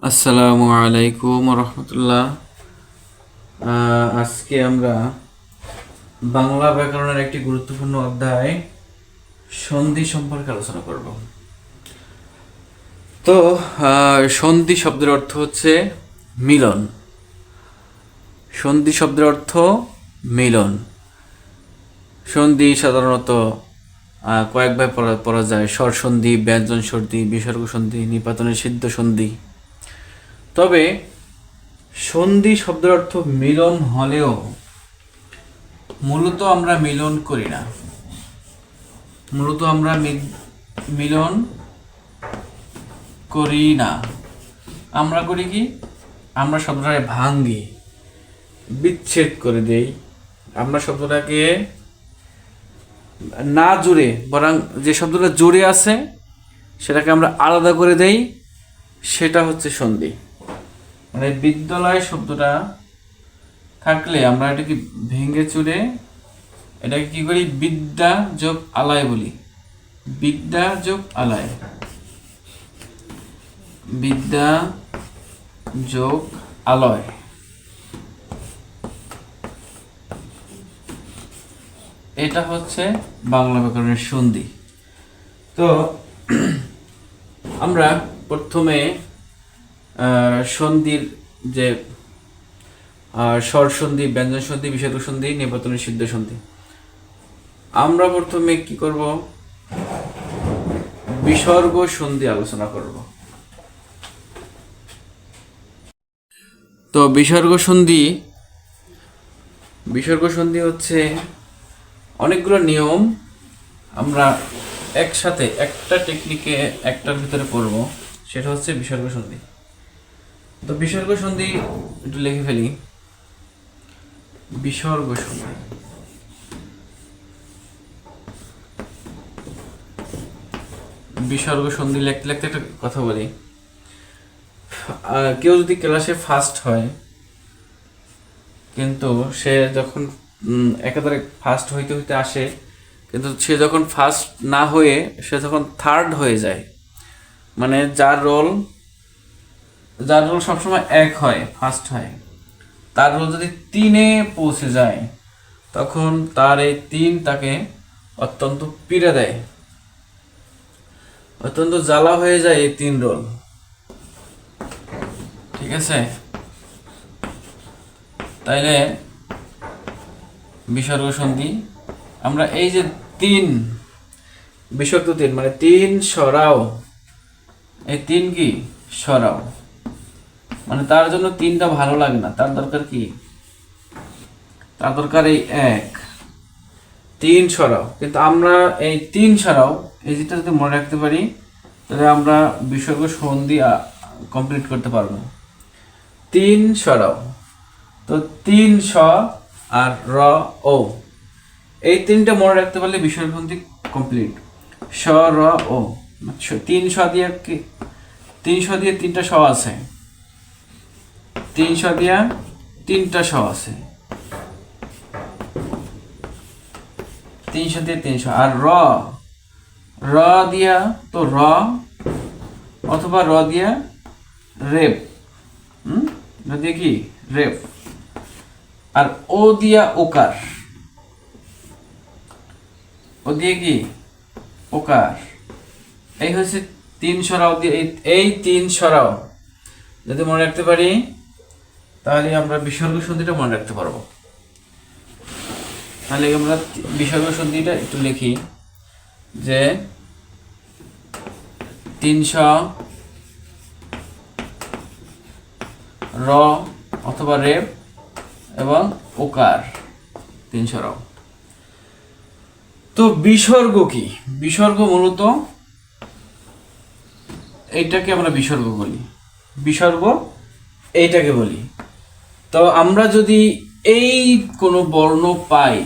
আসসালামু আলাইকুম রহমতুল্লাহ। আজকে আমরা বাংলা ব্যাকরণের একটি গুরুত্বপূর্ণ অধ্যায় সন্ধি সম্পর্কে আলোচনা করব। তো সন্ধি শব্দের অর্থ হচ্ছে মিলন। সন্ধি শব্দের অর্থ মিলন। সন্ধি সাধারণত কয়েকভাবে পড়া যায়: স্বর সন্ধি, ব্যঞ্জন সন্ধি, বিসর্গ সন্ধি, নিপাতনের সিদ্ধ সন্ধি। তবে সন্ধি শব্দের অর্থ মিলন হলেও মূলত আমরা মিলন করি না। আমরা করি কি? আমরা শব্দটাকে ভাঙ্গি, বিচ্ছেদ করে দেই। আমরা শব্দটাকে না জুড়ে, বরং যে শব্দটা জুড়ে আছে সেটাকে আমরা আলাদা করে দেই, সেটা হচ্ছে সন্ধি। মানে বিদ্যালয় শব্দটা থাকলে আমরা এটাকে ভেঙে চুরে এটাকে কি করি? বিদ্যা যোগ আলয় বলি। বিদ্যা যোগ আলয়, বিদ্যা যোগ আলয়। এটা হচ্ছে বাংলা ব্যাকরণের সন্ধি। তো আমরা প্রথমে সন্ধির যে স্বর সন্ধি, ব্যঞ্জন সন্ধি, বিসর্গ সন্ধি, নিপাতনের সিদ্ধ সন্ধি, আমরা প্রথমে কি করব? বিসর্গ সন্ধি আলোচনা করব। তো বিসর্গ সন্ধি হচ্ছে অনেকগুলো নিয়ম। আমরা একসাথে একটা টেকনিকে একটার ভিতরে পড়ব, সেটা হচ্ছে বিসর্গ সন্ধি। তো বিসর্গ সন্ধি একটু লিখে ফেলি। বিসর্গ সন্ধি, বিসর্গ সন্ধি লিখতে লিখতে একটা কথা বলি। কেউ যদি ক্লাসে ফার্স্ট হয়, কিন্তু সে যখন একেবারে ফার্স্ট হইতে হইতে আসে, কিন্তু সে যখন ফার্স্ট না হয়ে সে যখন থার্ড হয়ে যায়, মানে যার রোল সবসময় এক হয়, ফার্স্ট হয়, তার রোল যদি 3-এ পৌঁছে যায়, তখন তার এই 3 তাকে অত্যন্ত পীড়া দেয়, অত্যন্ত জ্বালা হয়ে যায় এই 3 রোল। ঠিক আছে? তাইলে বিসর্গ সন্ধি আমরা এই যে 3 বিসর্গ 3 মানে 3 সরাও, এই 3 কি? সরাও। মানে তার জন্য 3টা ভালো লাগে না, তার দরকার কি? তার দরকার এই 1। 3 সরাও। কিন্তু আমরা এই 3 সরাও, এই যেটা যদি মনে রাখতে পারি, তাহলে আমরা বিসর্গ সন্ধি কমপ্লিট করতে পারবো। 3 সরাও। তো 3 স আর র ও, এই 3টা মনে রাখতে পারলে বিসর্গ সন্ধি কমপ্লিট। স র ও, 3 স দিয়ে কি? 3 স দিয়ে 3টা স আছে। 3 স দিয়া 3টা স আছে। 3 স দিয়ে 3 স। আর র দিয়া তো র, অথবা র দিয়া রেপ। র দিয়ে কি? রেপ। আর ও দিয়া ওকার। ও দিয়ে কি? ওকার। এই হচ্ছে 3 সরাও দিয়ে, এই 3 সরাও যদি মনে রাখতে পারি, তাহলে আমরা বিসর্গ সন্ধিটা মনে রাখতে পারবো। তাহলে আমরা বিসর্গ সন্ধিটা একটু লিখি যে 300 র অথবা রেপ এবং ওকার 3 সরাও। তো বিসর্গ কি? বিসর্গ মূলত এইটাকে আমরা বিসর্গ বলি। বিসর্গ এইটাকে বলি। তো আমরা যদি এই কোনো বর্ণ পাই,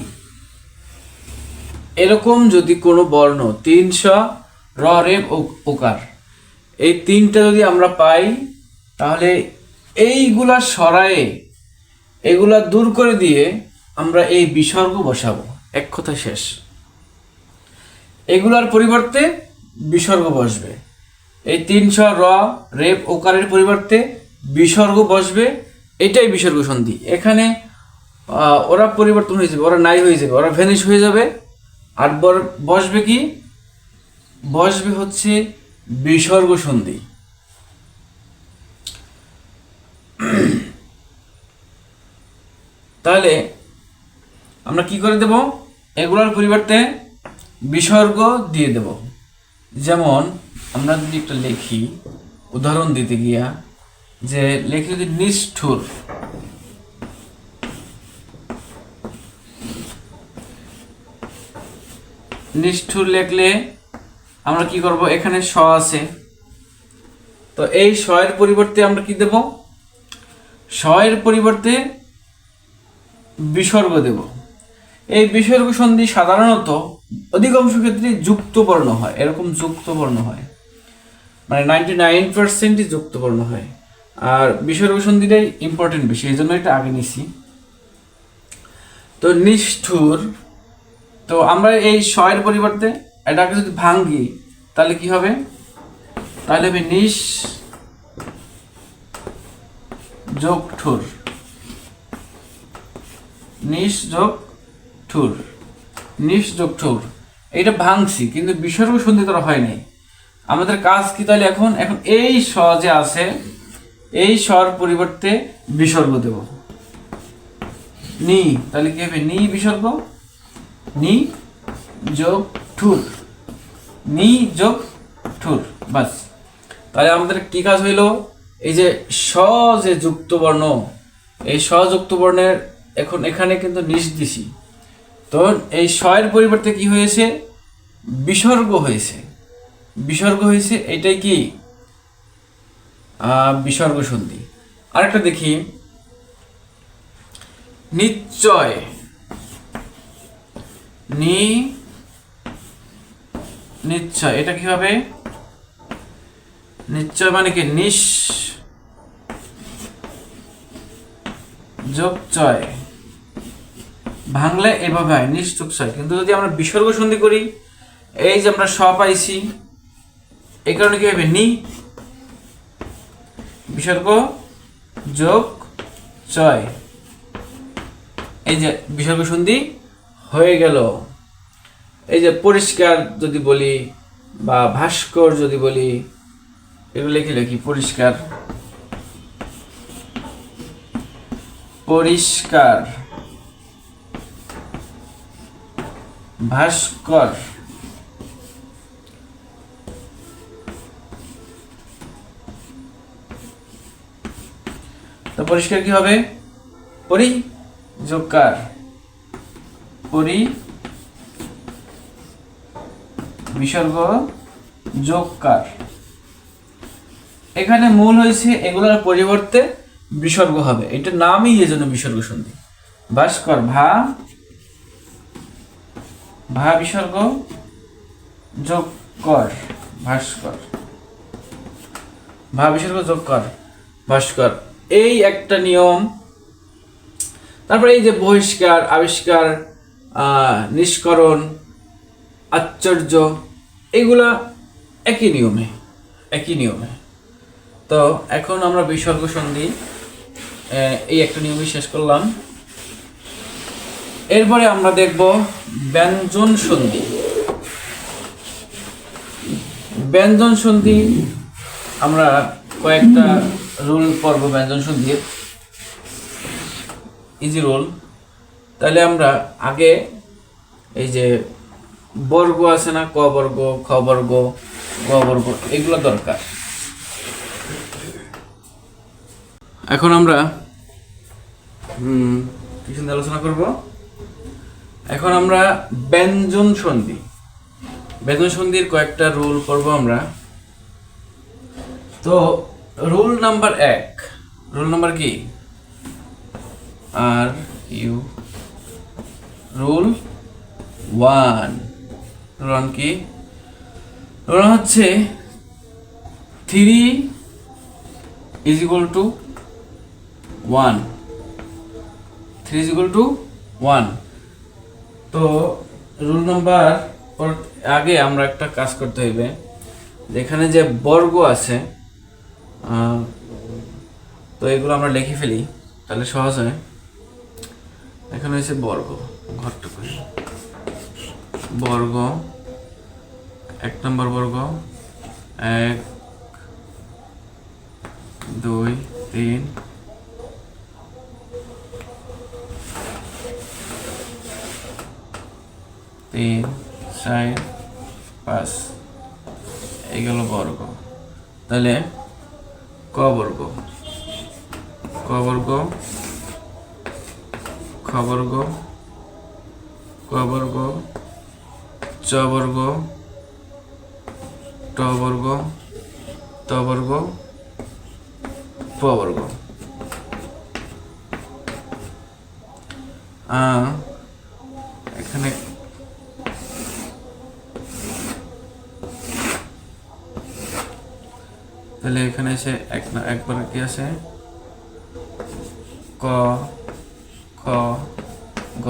এরকম যদি কোনো বর্ণ 300 র রেপ ওকার, এই 3টা যদি আমরা পাই, তাহলে এইগুলা সরায়ে, এগুলা দূর করে দিয়ে আমরা এই বিসর্গ বসাবো। এক কথা শেষ। এগুলার পরিবর্তে বিসর্গ বসবে। এই 3 স র রেপ ওকারের পরিবর্তে বিসর্গ বসবে, এটাই বিসর্গ সন্ধি। এখানে ওরা পরিবর্তন হয়ে যাবে, ওরা নাই হয়ে যাবে, ওরা ভ্যানিশ হয়ে যাবে। আর বসবে কি? বসবে হচ্ছে বিসর্গ সন্ধি। তাহলে আমরা কি করে দেব? এগুলোর পরিবর্তে বিসর্গ দিয়ে দেব। যেমন আমরা যদি একটা লিখি, উদাহরণ দিতে গিয়া, যে লিখি যদি নিষ্ঠুর, নিষ্ঠুর লিখলে আমরা কি করব? এখানে স আছে, তো এই স এর পরিবর্তে আমরা কি দেব? স এর পরিবর্তে বিসর্গ দেব। এই বিসর্গ সন্ধি সাধারণত অধিকাংশ ক্ষেত্রে যুক্ত বর্ণ হয়, এরকম যুক্ত বর্ণ হয়, মানে 99%ই যুক্ত বর্ণ হয়। আর বিসর্গ সন্ধিটাই ইম্পর্টেন্ট বেশি, এই জন্য এটা আগে নিছি। তো নিষ্ঠুর, তো আমরা এই স এর পরিবর্তে এটাকে যদি ভাঙ্গি তাহলে কি হবে? তাহলে হবে নিশ যোগ ঠুর, নিশ যোগ ঠুর, নিশ যোগ ঠুর। এইটা ভাঙছি, কিন্তু বিসর্গ সন্ধি তো হয় নাই। আমাদের কাজ কি তাহলে? এখন এই স যে আছে, এই স্বর পরিবর্তে বিসর্গ দেব, নি। তাহলে কি হবে? নি বিসর্গ, নি যোগ ঠুর, নি যোগ ঠুর, বাস। তাহলে আমাদের কি কাজ হইল? এই যে স যে যুক্ত বর্ণ, এই স যুক্ত বর্ণের এখন এখানে কিন্তু নিশ দিছি, তো এই স এর পরিবর্তে কি হয়েছে? বিসর্গ হয়েছে, বিসর্গ হয়েছে। এটাই কি? বিসর্গ সন্ধি। আরেকটা দেখি, নিশ্চয়, নিশ্চয়, এটা কি হবে? নিশ্চয় মানে কি? নিশ যোগ চয়, ভাঙলে এভাবে হয় নিশ যোগ চয়। কিন্তু যদি আমরা বিসর্গ সন্ধি করি, এই যে আমরা স পাইছি, এই কারণে কি হবে? নি বিসর্গ যোগ চয়, এই যে বিসর্গ সন্ধি হয়ে গেল। এই যে পরিষ্কার যদি বলি বা ভাস্কর যদি বলি, এগুলো লিখে লিখি, পরিষ্কার, পরিষ্কার, ভাস্কর। তো পরিষ্কার কি হবে? পরি যোগকার, পরি বিসর্গ যোগকার। এখানে মূল হয়েছে এগুলোর পরিবর্তে বিসর্গ হবে, এটা নামই এই জন্য বিসর্গ সন্ধি। ভাস্কর, ভা ভা বিসর্গ যোগ কর, ভাস্কর, ভা বিসর্গ যোগ কর, ভাস্কর। এই একটা নিয়ম। তারপরে এই যে বহিষ্কার, আবিষ্কার, নিষ্করণ, আশ্চর্য, এগুলা একই নিয়মে, একই নিয়মে। তো এখন আমরা বিসর্গ সন্ধি এই একটা নিয়মই শেষ করলাম। এরপরে আমরা দেখব ব্যঞ্জন সন্ধি। ব্যঞ্জন সন্ধি আমরা কয়েকটা রুল পড়ব ব্যঞ্জন সন্ধির, ইজি রুল। তাহলে আমরা আগে এই যে বর্গ আছে না, ক বর্গ, খ বর্গ, গ বর্গ, এগুলো দরকার। এখন আমরা কিছু আলোচনা করব। এখন আমরা ব্যঞ্জন সন্ধি, ব্যঞ্জন সন্ধির কয়েকটা রুল পড়ব আমরা। তো রুল নাম্বার 1, রুল নাম্বার কি? আর ইউ রুল 1, রুল কি? রুল হচ্ছে 3 = 1, 3 = 1। তো রুল নাম্বার আগে আমরা একটা কাজ করতে হইবে, এখানে যে বর্গ আছে, তো এগুলো আমরা লিখে ফেলি তাহলে সহজ হয়। এখানে হচ্ছে বর্গ, ঘরটা করি বর্গ, 1 নম্বর বর্গ, 1 2 3 3 4 5, এইগুলো বর্গ। তাহলে ক বর্গ, ক বর্গ, খ বর্গ, ক বর্গ, চ বর্গ, ট বর্গ, ত বর্গ, প বর্গ। এখানে তাহলে এখানে এসে একবার কি আছে, ক খ গ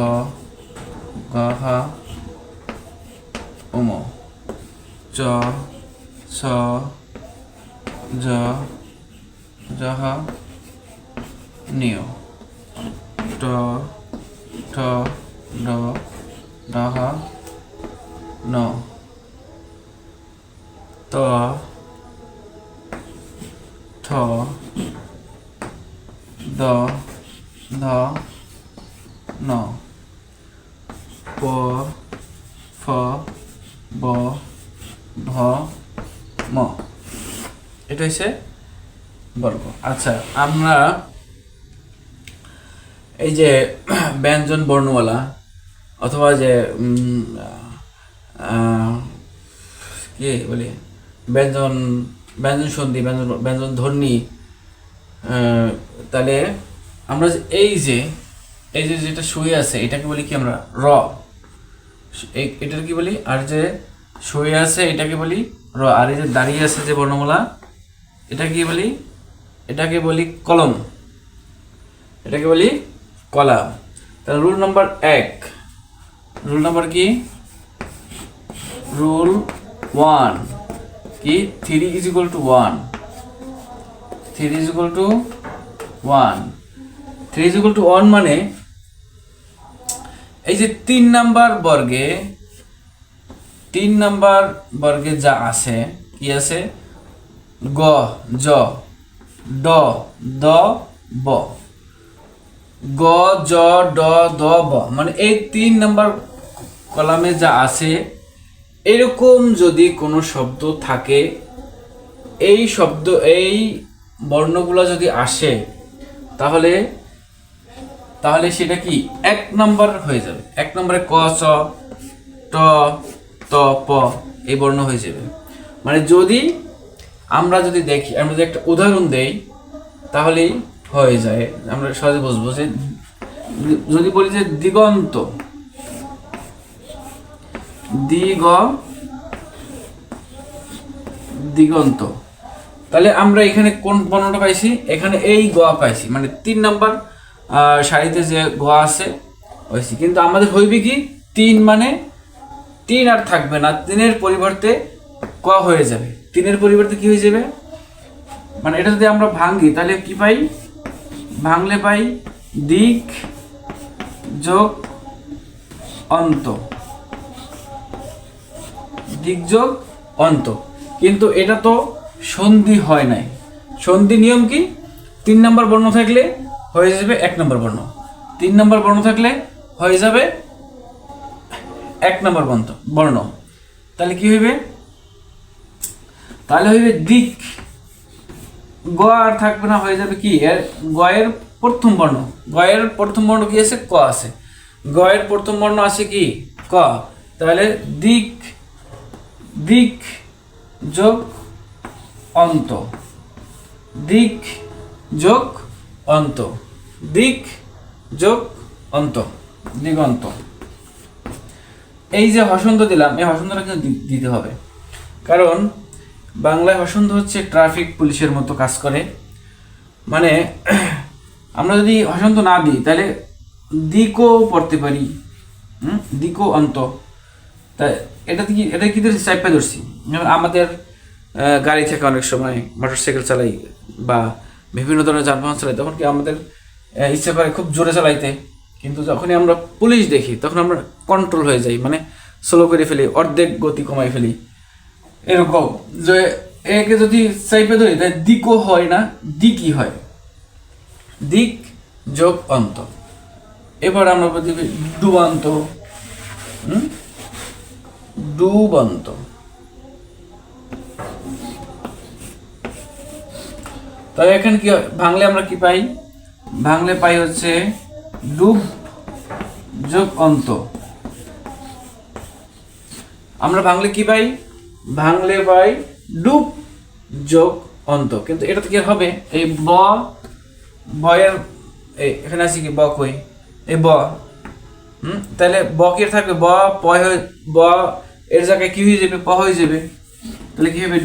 ঘ হ উম, চ ছ জ জহ নিয়, ট ঠ ড ঢ ন, ত থ দ ধ ন, প ফ ব ভ ম। এটা হচ্ছে বর্গ। আচ্ছা, আমরা এই যে ব্যঞ্জন বর্ণমালা অথবা যে কি বলি ব্যঞ্জন, ব্যঞ্জন সন্ধি, ব্যঞ্জন ধ্বনি, তাহলে আমরা এই যে যেটা শুয়ে আছে এটাকে বলি কি আমরা র, এটার কি বলি, আর যে শুয়ে আছে এটাকে বলি র, আর এই যে দাঁড়িয়ে আছে যে বর্ণমালা এটা কি বলি, এটাকে বলি কলম, এটাকে বলি কলাম। তাহলে রুল নাম্বার 1, রুল নাম্বার কি, রুল 1 কি 3 = 1, 3 = 1, 3 = 1 মানে এই যে 3 নাম্বার বর্গে যা আছে, কি আছে, গ জ ড দ ব, গ জ ড দ ব, মানে এই 3 নাম্বার কলামে যা আছে এরকম যদি কোনো শব্দ থাকে, এই শব্দ এই বর্ণগুলো যদি আসে তাহলে সেটা কি 1 নাম্বার হয়ে যাবে। 1 নম্বরে ক চ ট ত প এই বর্ণ হয়ে যাবে। মানে যদি আমরা যদি দেখি, আমরা যদি একটা উদাহরণ দেই তাহলেই হয়ে যায়, আমরা সহজে বুঝবো। যে যদি বলি যে দিগন্ত, দিগন্ত, তাহলে আমরা এখানে কোন বর্ণটা পাইছি, এখানে এই গ পাইছি, মানে 3 নাম্বার সারিতে যে গ আছে হয়েছি। কিন্তু আমাদের হইবে কি 3, মানে 3 আর থাকবে না, 3-এর পরিবর্তে ক হয়ে যাবে, 3-এর পরিবর্তে কি হয়ে যাবে, মানে এটা যদি আমরা ভাঙি তাহলে কি পাই, ভাঙলে পাই দিক যোগ অন্ত, দিক যোগ অন্ত। কিন্তু এটা তো সন্ধি হয় নাই। সন্ধি নিয়ম কি, 3 নাম্বার বর্ণ থাকলে হয়ে যাবে 1 নাম্বার বর্ণ, 3 নাম্বার বর্ণ থাকলে হয়ে যাবে 1 নাম্বার বর্ণ। তাহলে কি হইবে, তাহলে হইবে দিক, গ আর থাকবে না, হয়ে যাবে কি গয়ের প্রথম বর্ণ, গয়ের প্রথম বর্ণ কি আছে, ক আছে, গয়ের প্রথম বর্ণ আছে কি ক, তাহলে দিক, দিক যোগ অন্ত, দিক যোগ অন্ত, দিক যোগ অন্ত, দিগন্ত। এই যে হসন্ত দিলাম, এই হসন্তটা কিন্তু দিতে হবে, কারণ বাংলায় হসন্ত হচ্ছে ট্রাফিক পুলিশের মতো কাজ করে। মানে আমরা যদি হসন্ত না দিই তাহলে দিকও পড়তে পারি, দিকও অন্ত। তাই এটা কি চাইপা ধরছি। আমাদের গাড়ি থেকে অনেক সময় মোটরসাইকেল চালাই বা বিভিন্ন ধরনের যানবাহন চালাই, তখন কি আমাদের ইচ্ছে করে খুব জোরে চালাইতে, কিন্তু যখনই আমরা পুলিশ দেখি তখন আমরা কন্ট্রোল হয়ে যাই, মানে স্লো করে ফেলি, অর্ধেক গতি কমাই ফেলি। এরকম যে একে যদি চাইপে ধরি তাই দিকও হয় না, দিকই হয়, দিক যোগ অন্ত। এবার আমরা বলতে ডুবান্ত, ডুবন্ত। তবে এখানে কি ভাঙলে আমরা কি পাই? ভাঙলে পাই হচ্ছে ডুব যোগ অন্ত। আমরা ভাঙলে কি পাই? ভাঙলে পাই ডুব যোগ অন্ত। কিন্তু এটা তো কি হবে? এই বয়ের এখানে আছে কি ব কই, এই ব, তাহলে ব কি থাকবে? ব ব এর জায়গায় কি হয়ে যাবে? প হয়ে যাবে। তাহলে কি হবে?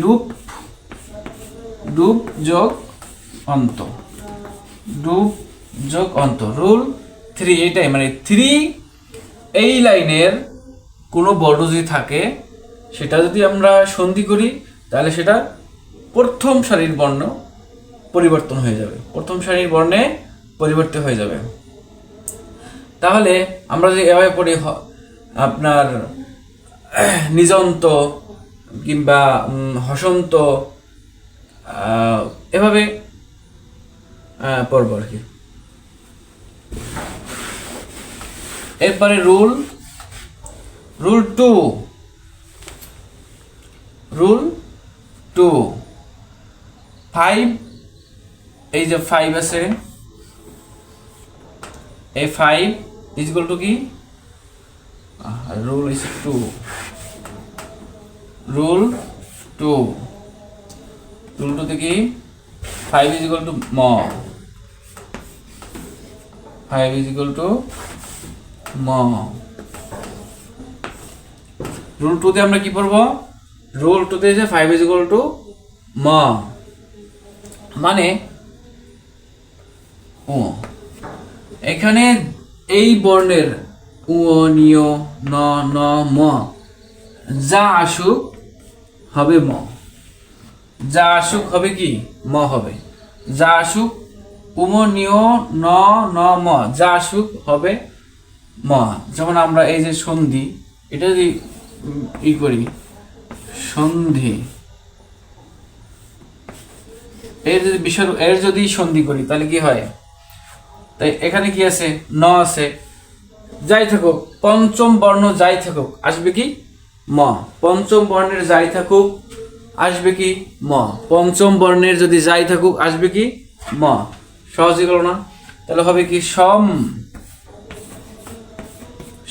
ডুব যোগ অন্ত, ডুব যোগ অন্ত। রুল 3 এটাই, মানে 3 এই লাইনের কোনো বর্ণ যদি থাকে সেটা যদি আমরা সন্ধি করি তাহলে সেটা প্রথম সারির বর্ণ পরিবর্তন হয়ে যাবে, প্রথম সারির বর্ণে পরিবর্তন হয়ে যাবে। তাহলে আমরা যদি এভাবে পড়ি আপনার নিজন্ত কিংবা হসন্ত, এভাবে পড়ব আর কি। এরপরে রুল 2 5, এই যে 5 আছে, এই 5 ইজ ইকুয়াল টু কি? রুল ইজ 2, রুল 2 তে কি? 5 is equal to 5 is equal to rule 2 তে আমরা কি পড়বো? রুল 2 তে যে 5 ইজ ইকুয়াল টু মানে ও, এখানে এই বর্ণের উ, নিয়, ন, ন, ম যা আসুক হবে ম, যা আসুক হবে কি? ম হবে। যা আসুক উম, নিয়, ন, ন, ম যা আসুক হবে ম। যেমন আমরা এই যে সন্ধি, এটা যদি করি সন্ধি, এর যদি সন্ধি করি তাহলে কি হয়? তাই এখানে কি আছে? ন আছে, যাই থাকুক পঞ্চম বর্ণ যাই থাকুক আসবে কি? ম। পঞ্চম বর্ণের যাই থাকুক আসবে কি? ম। পঞ্চম বর্ণের যদি যাই থাকুক আসবে কি? ম। সহজই হলো না? তাহলে হবে কি?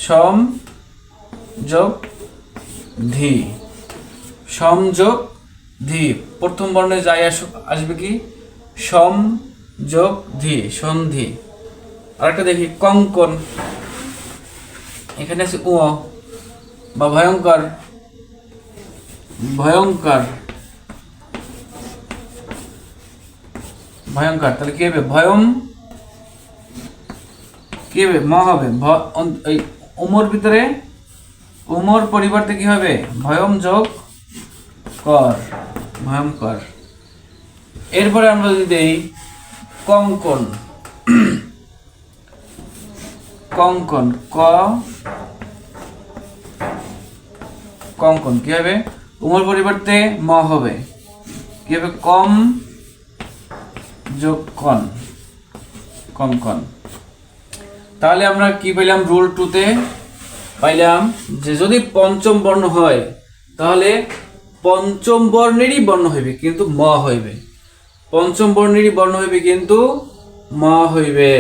সম যোগ ধি, সম যোগ ধি। প্রথম বর্ণে যাই আসুক আসবে কি? সম যোগ ধি, সন্ধি। আরেকটা দেখি কঙ্কন, এখানে আছে উ বা ভয়ঙ্কর, তাহলে কি হবে? কি হবে? ম হবে। এই উমর ভিতরে উমর পরিবর্তে কি হবে? ভয়ম যোগ কর, ভয়ঙ্কর। এরপরে আমরা যদি দেই কঙ্কন, কঙ্কন কি হবে? উমর পরিবর্তে ম হবে, কি হবে? কম যোগ কন, কঙ্কন। তাহলে আমরা কি পেলাম? রুল 2 তে পাইলাম যে যদি পঞ্চম বর্ণ হয় তাহলে পঞ্চম বর্ণেরই বর্ণ হইবে কিন্তু ম হইবে, পঞ্চম বর্ণেরই বর্ণ হইবে কিন্তু ম হইবে।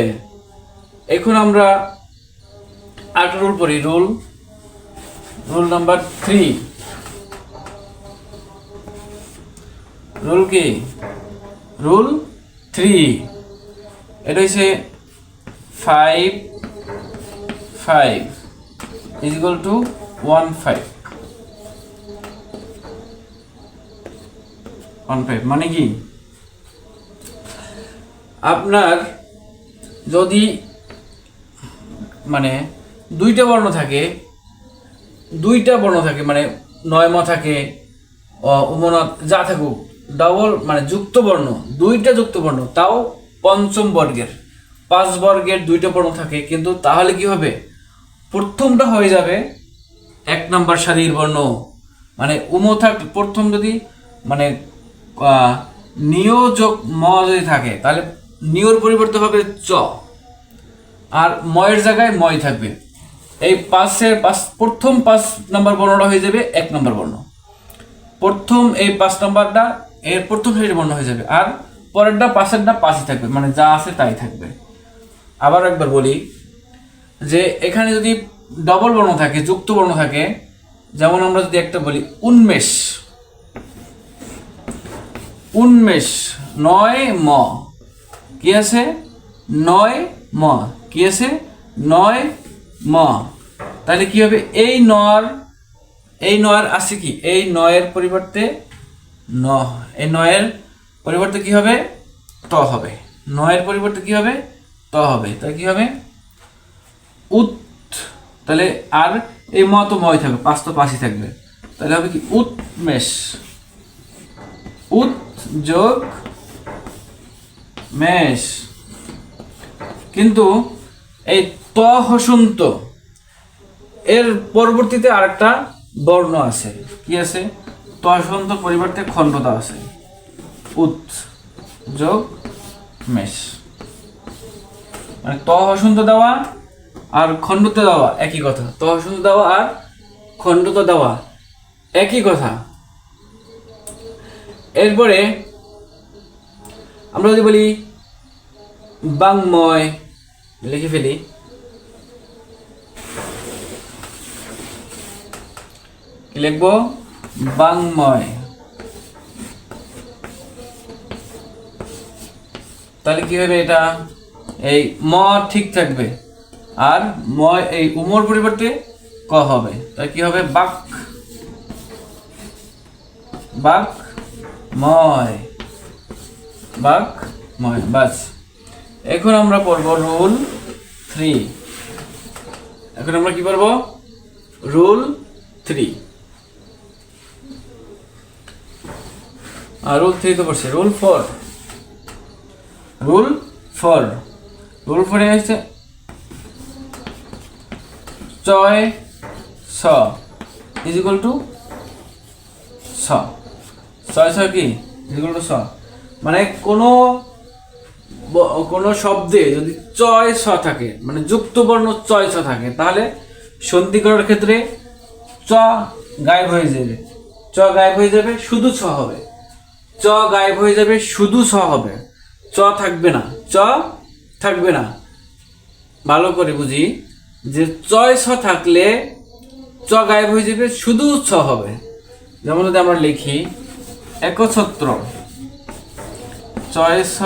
এখন আমরা আরেকটা রুল পড়ি, রুল নাম্বার 3। রুল কি? রুল 3, এটা হচ্ছে 5 ইজ ইকুয়াল টু 15, মানে কি? আপনার যদি মানে দুইটা বর্ণ থাকে মানে 9 ম থাকে উমনত যা থাকুক, ডবল মানে যুক্ত বর্ণ, দুইটা যুক্ত বর্ণ, তাও পঞ্চম বর্গের, 5 বর্গের দুইটা বর্ণ থাকে, কিন্তু তাহলে কি হবে, প্রথমটা হয়ে যাবে 1 নম্বর সারির বর্ণ। মানে প্রথম যদি মানে নিয় যোগ ম যদি থাকে, তাহলে নিয়র পরিবর্তে হবে চ, আর ময়ের জায়গায় ময় থাকবে। এই প্রথম 5 নম্বর বর্ণটা হয়ে যাবে 1 নম্বর বর্ণ, প্রথম এই 5 নম্বরটা এর প্রথম সারির বর্ণ হয়ে যাবে, আর পরেরটা 5এরটা 5ই থাকবে, মানে যা আছে তাই থাকবে। আবার একবার বলি যে এখানে যদি ডবল বর্ণ থাকে, যুক্ত বর্ণ থাকে, যেমন আমরা যদি একটা বলি উন্মেষ, উন্মেষ 9 ম, কি আছে 9 ম, কি আছে 9 ম, তাহলে কি হবে, এই নয়ের আছে কি, এই নয়ের পরিবর্তে এই নয়ের পরিবর্তে কি হবে, ত হবে, নয়ের পরিবর্তে কি হবে, ত হবে, তাই কি হবে উত, তাহলে আর এই ম তো ময় থাকবে, 5 তো 5ই থাকবে, তাহলে হবে কি উৎমেষ, উত যোগ মেষ। কিন্তু এই ত হসন্ত এর পরবর্তীতে আরেকটা বর্ণ আছে, কি আছে, ত হসন্ত পরিবর্তে খণ্ডতা আছে, উত যোগ মেষ, মানে ত হসন্ত দেওয়া আর খণ্ডতা দেওয়া একই কথা, ত হসন্ত দেওয়া আর খণ্ডতা দেওয়া একই কথা। এরপরে আমরা যদি বলি বাংময়, লিখে ফেলি, কি লিখবো, বাংময়, তাহলে কি হবে, এটা এই ম ঠিক থাকবে, আর ময় এই উমর পরিবর্তে ক হবে, তাই কি হবে বাক, বাক ময়, বাক ময়, বাস। এখন আমরা পড়ব রুল 3, এখন আমরা কি পড়ব, রুল 3, আর রুল 3 তো পড়ছে, রুল 4, রুল 4, রুল 4 এ আছে চয় স ইজ ইকুয়াল টু স, ছয় ছ কি ইজ ইকুয়াল টু স, মানে কোনো শব্দে যদি চয় স থাকে, মানে যুক্ত বর্ণ চয় স থাকে, তাহলে সন্ধি করার ক্ষেত্রে চ গায়েব হয়ে যাবে, চ গায়েব হয়ে যাবে, শুধু ছ হবে, চ গায়েব হয়ে যাবে, শুধু ছ হবে, চ থাকবে না, চ থাকবে না। ভালো করে বুঝি যে চয় ছ থাকলে চ গায়েব হয়ে যাবে, শুধু ছ হবে। যেমন যদি আমরা লিখি একছত্র, চয় ছ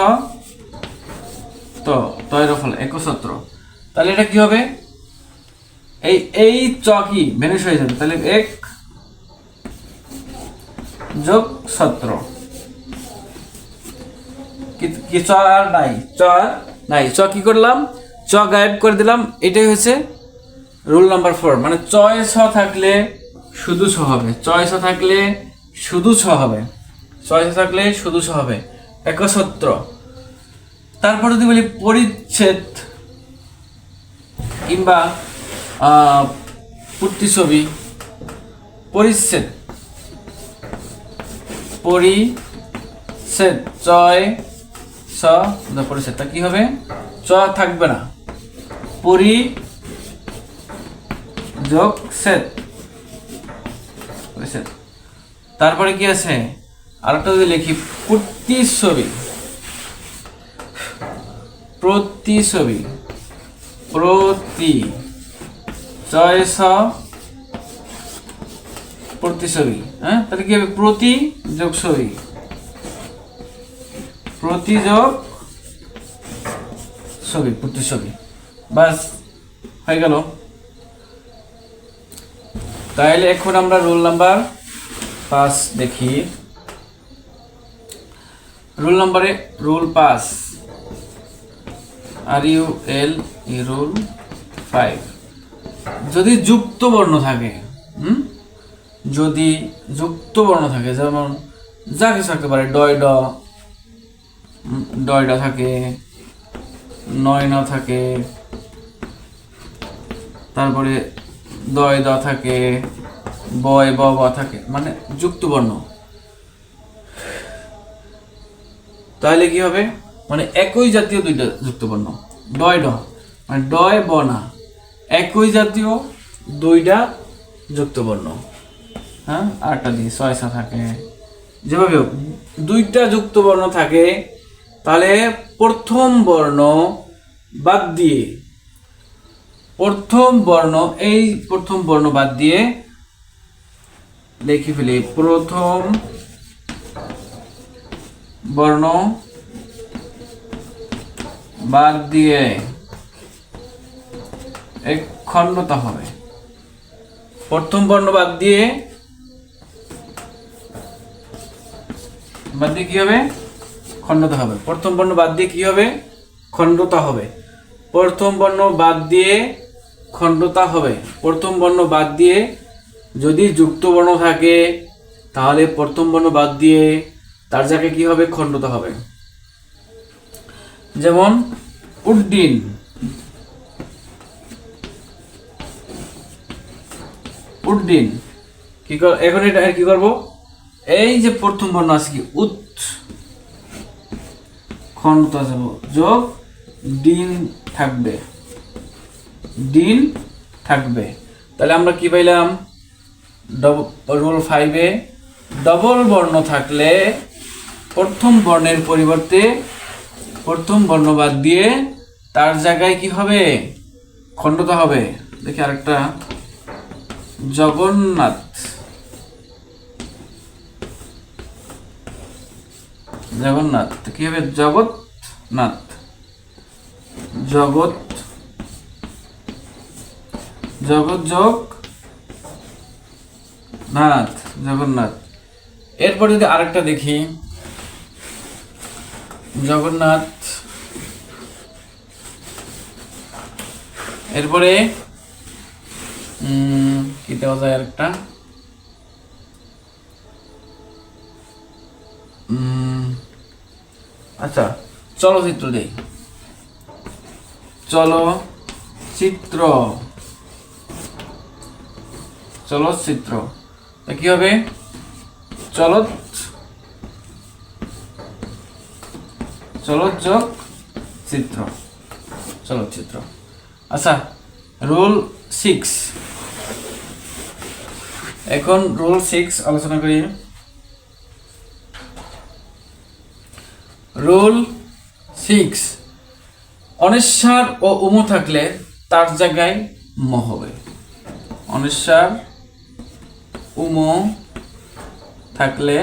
তো তয়ের ফল একছত্র, তাহলে এটা কি হবে, এই চ কি ভেনিশ হয়ে যাবে, তাহলে এক যোগ সত্র, কি চ আর নাই, চ আর নাই, চ কি করলাম, চ গায়েব করে দিলাম, এটাই হচ্ছে রুল নাম্বার 4, মানে চয় ছ থাকলে শুধু ছ হবে, চয় ছ থাকলে শুধু ছ হবে, চয় ছ থাকলে শুধু ছ হবে, একছত্র। তারপর যদি বলি পরিচ্ছেদ কিংবা প্রতিছবি, পরিচ্ছেদ, পরিচ্ছেদ চয় ছ পরিচ্ছেদটা কি হবে, চ থাকবে না, পরি যোগ ছেদ, পরিচ্ছেদ। তারপরে কি আছে, আরেকটা যদি লিখি প্রতিছবি, প্রতিছবি, প্রতি চয় ছ প্রতিছবি, হ্যাঁ, তাহলে কি হবে প্রতি যোগ ছবি, প্রতি যোগ ছবি, প্রতিছবি, বাস হয়ে গেল। তাহলে এখন আমরা রুল নাম্বার 5 দেখি, রুল নাম্বারে রুল 5, RUL রুল 5, যদি যুক্ত বর্ণ থাকে, যদি যুক্ত বর্ণ থাকে, যেমন যা কিছু থাকতে পারে, ডয় ড, ডয় ড থাকে, নয় ন থাকে, তারপরে দয় দ থাকে, বয় ব ব থাকে, মানে যুক্ত বর্ণ। তাহলে কি হবে, মানে একই জাতীয় দুইটা যুক্ত বর্ণ, ডয় ড মানে ডয় ব না, একই জাতীয় দুইটা যুক্ত বর্ণ। হ্যাঁ, আটটা দিয়ে ছয়সা থাকে, যেভাবে হোক দুইটা যুক্ত বর্ণ থাকে, তাহলে প্রথম বর্ণ বাদ দিয়ে, প্রথম বর্ণ, এই প্রথম বর্ণ বাদ দিয়ে লিখে ফেলি, প্রথম বর্ণ বাদ দিয়ে এক খণ্ডতা হবে। প্রথম বর্ণ বাদ দিয়ে কি হবে, খণ্ডতা হবে। প্রথম বর্ণ বাদ দিয়ে কি হবে, খণ্ডতা হবে। প্রথম বর্ণ বাদ দিয়ে খণ্ডতা হবে। প্রথম বর্ণ বাদ দিয়ে যদি যুক্ত বর্ণ থাকে, তাহলে প্রথম বর্ণ বাদ দিয়ে তার জায়গায় কি হবে, খণ্ডতা হবে। যেমন উড্ডিন, উড্ডিন কি এখন এটা কি করব, এই যে প্রথম বর্ণ আছে কি উৎ, খণ্ডতা যাব, যোগ ডিন থাকবে, ডিন থাকবে। তাহলে আমরা কি পাইলাম, রুল 5-এ ডবল বর্ণ থাকলে প্রথম বর্ণের পরিবর্তে প্রথম বর্ণ বাদ দিয়ে তার জায়গায় কি হবে, খণ্ডতা হবে। দেখি আরেকটা, জগন্নাথ, জগন্নাথ কি হবে, জগৎনাথ, জগৎ, জগৎ যোগ নাথ, জগন্নাথ। এরপর যদি আরেকটা দেখি, জগন্নাথ, এরপরে কি দেওয়া যায় আরেকটা, আচ্ছা চলচ্চিত্র দেই, চলচ্চিত্র, চলচ্চিত্র কি হবে, চলত, চলত যোগ চিত্র, চলচ্চিত্র। আচ্ছা, রুল 6, এখন রুল 6 আলোচনা করি। রুল 6, অনিশ্বার ও উমু থাকলে তার জায়গায় ম হবে। অনিশ্বার উমু থাকলে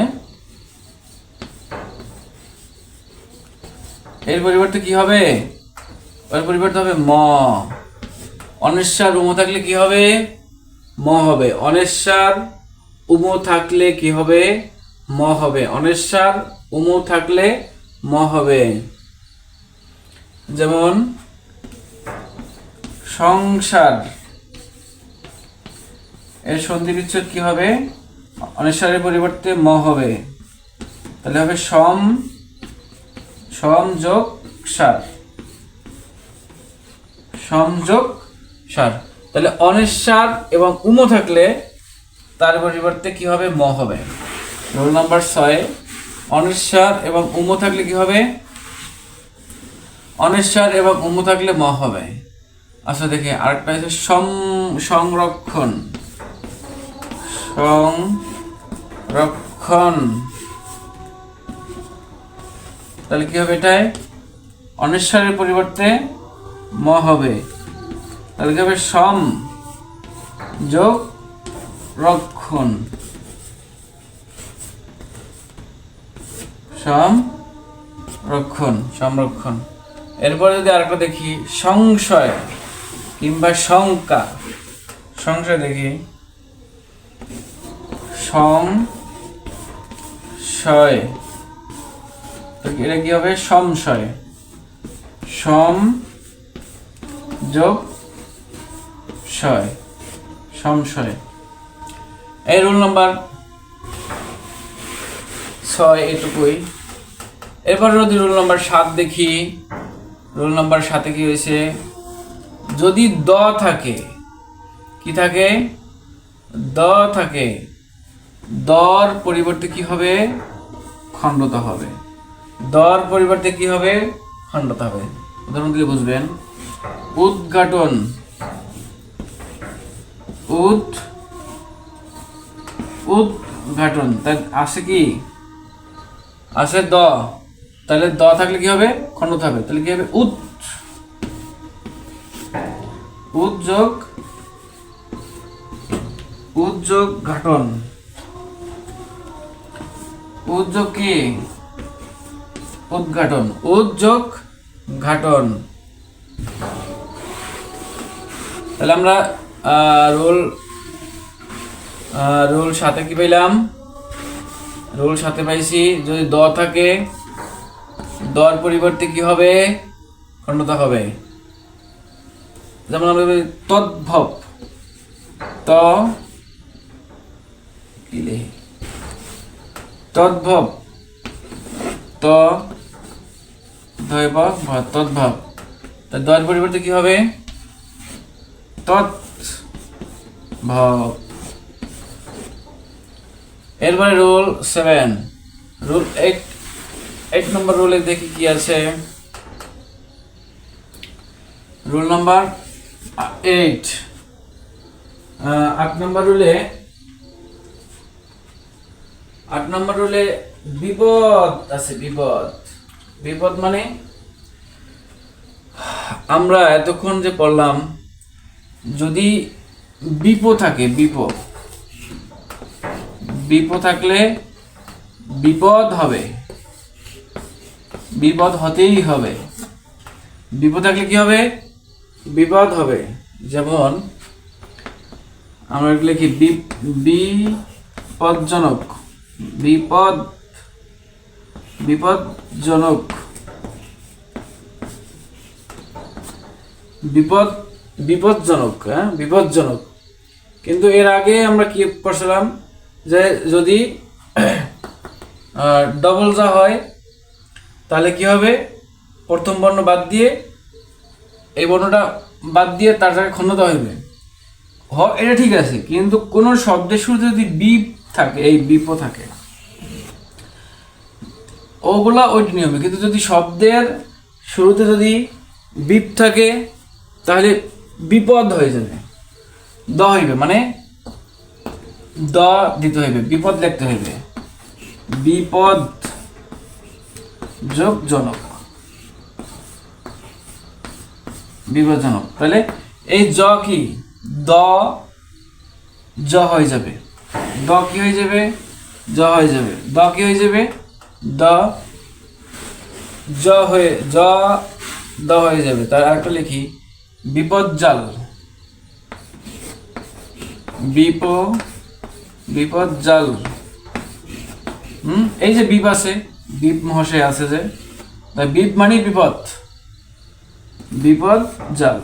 এর পরিবর্তে কি হবে, এর পরিবর্তে হবে ম। অনিশ্বার উমু থাকলে কি হবে, ম হবে। অনিশ্বার উমু থাকলে কি হবে, ম হবে। অনিশ্বার উমু থাকলে ম হবে। যেমন সংসার, এর সন্ধি বিচ্ছেদ কি হবে, অনিশ্বারের পরিবর্তে ম হবে, তাহলে হবে সম, সমযোগ সার, সমযোগ সার। তাহলে অনিশ্বার এবং উম থাকলে তার পরিবর্তে কি হবে, ম হবে। রোল নাম্বার 6, অনিশ্বার এবং উম থাকলে কি হবে, অনিশ্বার এবং উম থাকলে ম হবে। আচ্ছা দেখি আরেকটা আছে সংরক্ষণ, সংরক্ষণ, তাহলে কি হবে, এটাই অনিশ্বারের পরিবর্তে ম হবে, তাহলে কি হবে সম যোগ রক্ষণ, সংরক্ষণ, সংরক্ষণ। এরপরে যদি আরেকটা দেখি, সংশয় কিংবা শঙ্কা, সংশয় দেখি, সংশয়, এটা কি হবে, সংশয়, সম যোগ শয়, সংশয়। এই রুল নাম্বার 6 এটুকুই। এরপর যদি রুল নাম্বার 7 দেখি, রুল নাম্বার 7 কি হয়েছে, যদি দ থাকে, কি থাকে, দ থাকে, দর পরিবর্তে কি হবে, খণ্ডতা হবে। দর পরিবর্তে কি হবে, খণ্ডতা হবে। উদাহরণ দিলে বুঝবেন। উদ্ঘাটন, উদ্ঘাটন, তাই আছে কি, আছে দ, তাহলে দ থাকলে কি হবে, খণ্ডতা হবে। তাহলে কি হবে, উদ্যোগ ঘাটন। উদ্যোগ কি, উদ্ঘাটন, উদ্যোগ ঘাটন। তাহলে আমরা রুল 7 কি পাইলাম, রুল 7 পাইছি, যদি দ থাকে দর পরিবর্তে কি হবে, খণ্ডতা হবে। যেমন আমরা তদ্ভব, তদ্ভব, তদ্ভব, তার দর পরিবর্তে কি হবে, তদ্ভব। এরপরে রুল 7, রুল 8 নম্বর রুলে দেখি কি আছে। রুল নাম্বার 8, 8 নম্বর রুলে, 8 নম্বর রুলে বিপদ আছে। বিপদ মানে আমরা এতক্ষণ যে পড়লাম, যদি বিপ থাকে, বিপ থাকলে বিপদ হবে, বিপদ হতেই হবে। বিপদ থাকলে কি হবে, বিপদ হবে। যেমন আমরা লিখি বিপদজনক, বিপদজনক, বিপদজনক, হ্যাঁ, বিপদজনক। কিন্তু এর আগে আমরা কি পড়ছিলাম, যে যদি ডবল যা হয় তাহলে কি হবে, প্রথম বর্ণ বাদ দিয়ে, এই বর্ণটা বাদ দিয়ে তার জায়গায় খণ্ডতা হইবে, এটা ঠিক আছে। কিন্তু কোন শব্দের শুরুতে যদি বিপ থাকে, এই বিপ থাকে, ওগুলা ওইটি নিয়মে। কিন্তু যদি শব্দের শুরুতে যদি বিপ থাকে তাহলে বিপদ হয়ে যাবে, দ হইবে, মানে দ দিতে হইবে, বিপদ লিখতে হইবে, বিপদ যোগ জনক, বিপদজনক। তাহলে এই জ কি, দ জ হয়ে যাবে, দ কি হয়ে যাবে, জ হয়ে যাবে, দ কি হয়ে যাবে, দ জ হয়ে, জ দ হয়ে যাবে। তার আরেকটা লিখি, বিপদজাল, বিপদজাল। এই যে বিপ আছে, বিপ মহাশয় আছে, যে বিপ মানে বিপদ, বিপদজাল,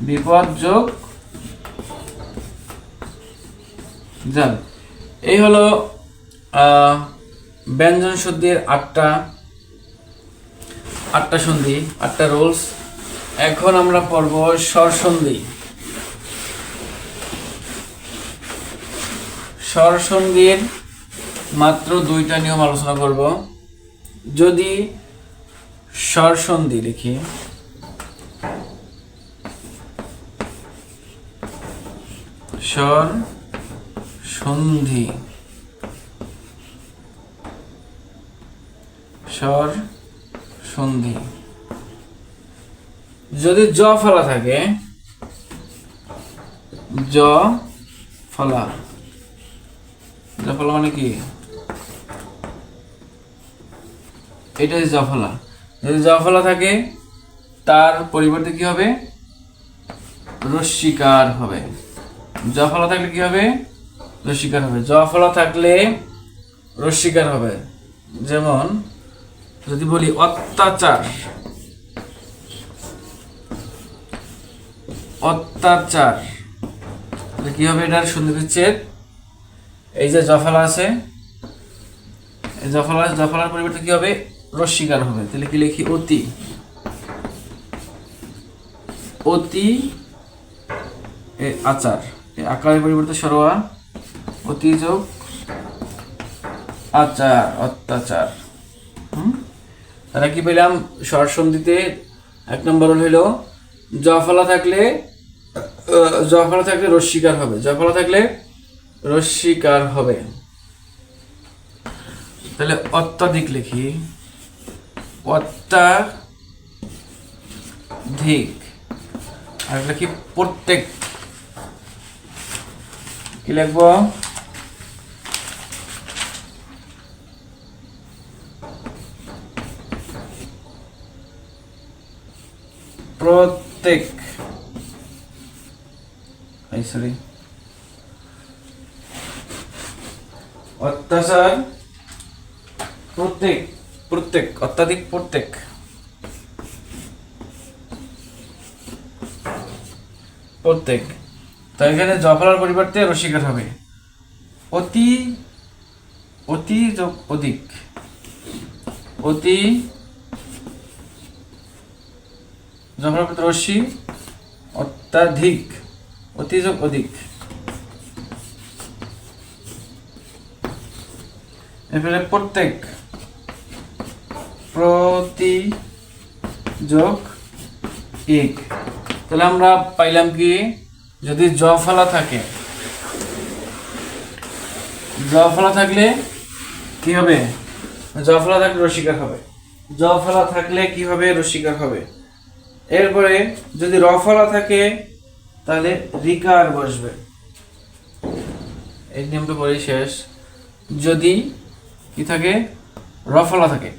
বিপদ যোগ জাল। এই হলো ব্যঞ্জন সন্ধির 8টা সন্ধি, 8টা রুলস। এখন আমরা পড়ব স্বর সন্ধি। স্বর সন্ধির মাত্র 2টা নিয়ম আলোচনা করব। যদি স্বর সন্ধি লিখি, স্বর সন্ধি, স্বর সন্ধি, যদি জ ফলা থাকে, জ ফলা, জ ফলা মানে কি, এটা জ ফলা। যদি জ ফলা থাকে তার পরিবর্তে কি হবে, রস্যিকার হবে। জ ফলা থাকলে কি হবে, রস্যিকার হবে। জ ফলা থাকলে রস্যিকার হবে। যেমন যদি বলি অত্যাচার, অত্যাচার, তাহলে কি হবে এটার সন্ধি বিচ্ছেদ? এই যে জফলা আছে, এই জফলার পরিবর্তে কি হবে? রস্বীকার হবে। তাহলে কি লিখি? অতি। অতি আচার, আকারের পরিবর্তে সরোয়া, অতি যোগ আচার, অত্যাচার। তাহলে কি পেলাম? স্বর সন্ধিতে 1 নম্বর হইল জফলা থাকলে রস্বীকার হবে, জফলা থাকলে রস্বীকার হবে। তাহলে অত্যাধিক লিখি, অত্যাধিক। আর লিখি প্রত্যেক। কি লিখবো? প্রত্যেক। সরি, অত্যাচার প্রত্যেক, প্রত্যেক, অত্যাধিক প্রত্যেক। প্রত্যেক। তো এখানে জফলার পরিবর্তে রস্বীকার হবে। অতি, অতি যোগ অধিক, অতি জফলার পরিবর্তে রস্বী, অত্যাধিক, অতি যোগ অধিক। এরপরে প্রত্যেক, প্রতি যোগ এক। তাহলে আমরা পাইলাম কি? যদি জফলা থাকে, জফলা থাকলে কি হবে? জফলা থাকলে রস্বীকার হবে। জফলা থাকলে কি হবে? রস্বীকার হবে। এরপরে যদি রফলা থাকে তাহলে রিকার বসবে। এই নিয়মটা পরে শেষ। যদি কি থাকে? রফলা থাকে,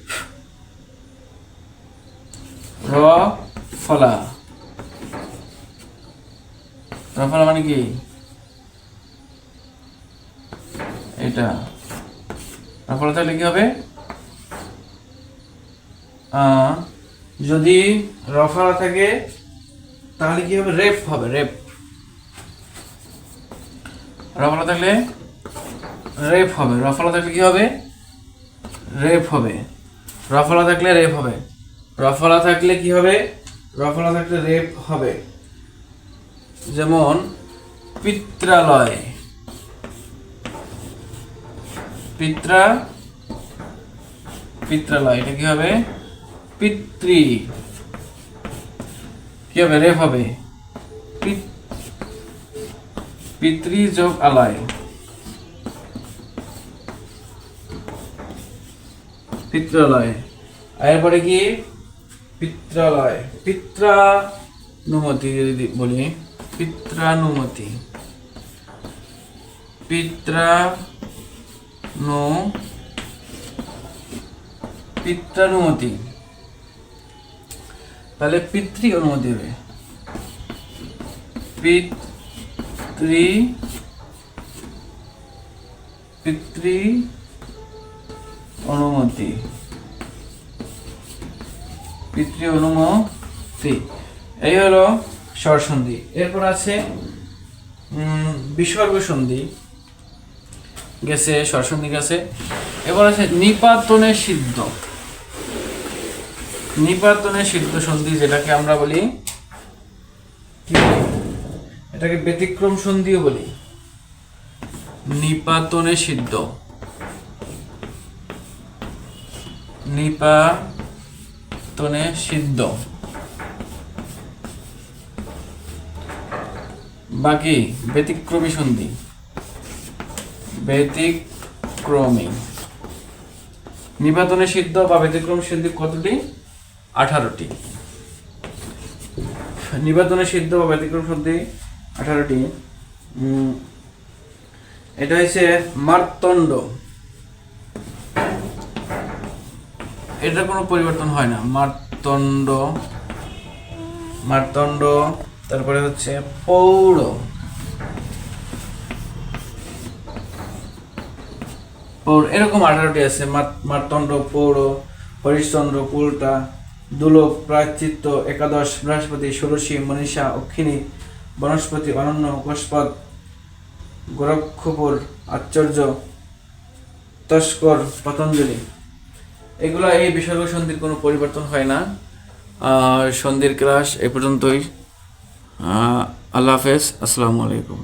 রফলা। রফলা মানে কি? এটা রফলা থাকলে কি হবে? যদি রফলা থাকে তাহলে কি হবে? রেপ হবে, রেপ। রফলা থাকলে রেপ হবে। রফলা থাকলে কি হবে? রেপ হবে। রফলা থাকলে রেপ হবে। রফলা থাকলে কি হবে? রফলা থাকলে রেপ হবে। যেমন পিত্রালয়, পিত্রালয়, এটা কি হবে? পিতৃ। কি হবে? রেপ হবে। পিতৃ যোগ আলয়, পিত্রালয়। এরপরে কি? পিত্রালয়, পিত্রানুমতি যদি বলি, পিত্রানুমতি, পিত্রানুমতি। তাহলে পিতৃ অনুমতি হবে, পিতৃ অনুমতি, পিতৃ অনুমতি। এই হলো স্বর সন্ধি। এরপর আছে বিসর্গ সন্ধি গেছে, স্বর সন্ধি গেছে। এবার আছে নিপাতনে সিদ্ধ, নিপাতনে সিদ্ধ সন্ধি, যেটাকে আমরা বলি কি? এটাকে ব্যতিক্রম সন্ধিও বলি। নিপাতনে সিদ্ধ, নিপাতনে সিদ্ধ। বাকি ব্যতিক্রমী সন্ধি, ব্যতিক্রমী। নিপাতনে সিদ্ধ বা ব্যতিক্রমী সন্ধি কতটি? 18টি। নিপাতনে সিদ্ধ বা ব্যতিক্রম সন্ধি 18টি। এটা হচ্ছে মার্তণ্ড, এটা কোনো পরিবর্তন হয় না। মার্তণ্ড, মার্তণ্ড। তারপরে হচ্ছে পৌড়, পৌড়। এরকম 18টি আছে। মার্তণ্ড, পৌড়, হরিশ্চন্দ্র, পুলটা, দুলোক, প্রায়শ্চিত্ত, একাদশ, বৃহস্পতি, ষোড়শী, মনীষা, অক্ষিণী, বনস্পতি, অনন্য, কোষপদ, গোরক্ষপুর, আশ্চর্য, তস্কর, পতঞ্জলি, এগুলা এই বিসর্গ সন্ধির কোনো পরিবর্তন হয় না। সন্ধির ক্লাস এ পর্যন্তই। আল্লাহ হাফেজ, আসসালামু আলাইকুম।